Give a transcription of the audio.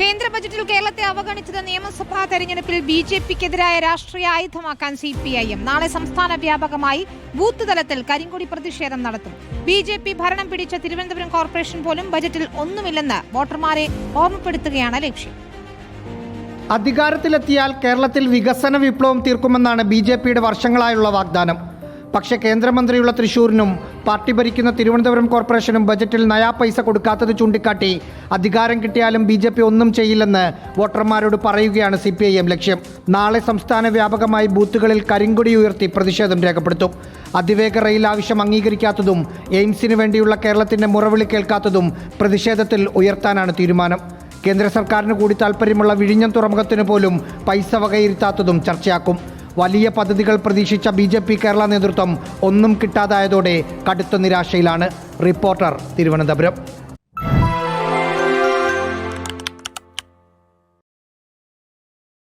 കേന്ദ്ര ബജറ്റിൽ കേരളത്തെ അവഗണിച്ചത് നിയമസഭാ തെരഞ്ഞെടുപ്പിൽ ബിജെപിക്കെതിരായ രാഷ്ട്രീയ ആയുധമാക്കാൻ സിപിഐഎം. നാളെ സംസ്ഥാന വ്യാപകമായി ബൂത്ത് തലത്തിൽ കരിങ്കൊടി പ്രതിഷേധം നടത്തും. ബിജെപി ഭരണം പിടിച്ച തിരുവനന്തപുരം കോർപ്പറേഷൻ പോലും ബജറ്റിൽ ഒന്നുമില്ലെന്ന് വോട്ടർമാരെ ഓർമ്മപ്പെടുത്തുകയാണ് ലക്ഷ്യം. അധികാരത്തിലെത്തിയാൽ കേരളത്തിൽ വികസന വിപ്ലവം തീർക്കുമെന്നാണ് ബിജെപിയുടെ വർഷങ്ങളായുള്ള വാഗ്ദാനം. പക്ഷേ കേന്ദ്രമന്ത്രിയുള്ള തൃശൂരിനും പാർട്ടി ഭരിക്കുന്ന തിരുവനന്തപുരം കോർപ്പറേഷനും ബജറ്റിൽ നയാ പൈസ കൊടുക്കാത്തത് ചൂണ്ടിക്കാട്ടി അധികാരം കിട്ടിയാലും ബിജെപി ഒന്നും ചെയ്യില്ലെന്ന് വോട്ടർമാരോട് പറയുകയാണ് സിപിഐഎം ലക്ഷ്യം. നാളെ സംസ്ഥാന വ്യാപകമായി ബൂത്തുകളിൽ കരിങ്കൊടി ഉയർത്തി പ്രതിഷേധം രേഖപ്പെടുത്തും. അതിവേഗ റെയിൽ ആവശ്യം അംഗീകരിക്കാത്തതും എയിംസിന് വേണ്ടിയുള്ള കേരളത്തിന്റെ മുറവിളി കേൾക്കാത്തതും പ്രതിഷേധത്തിൽ ഉയർത്താനാണ് തീരുമാനം. കേന്ദ്ര സർക്കാരിന് കൂടി താൽപ്പര്യമുള്ള വിഴിഞ്ഞം തുറമുഖത്തിന് പോലും പൈസ വകയിരുത്താത്തതും ചർച്ചയാക്കും. വലിയ പദ്ധതികൾ പ്രതീക്ഷിച്ച ബിജെപി കേരള നേതൃത്വം ഒന്നും കിട്ടാതായതോടെ കടുത്ത നിരാശയിലാണ്. റിപ്പോർട്ടർ, തിരുവനന്തപുരം.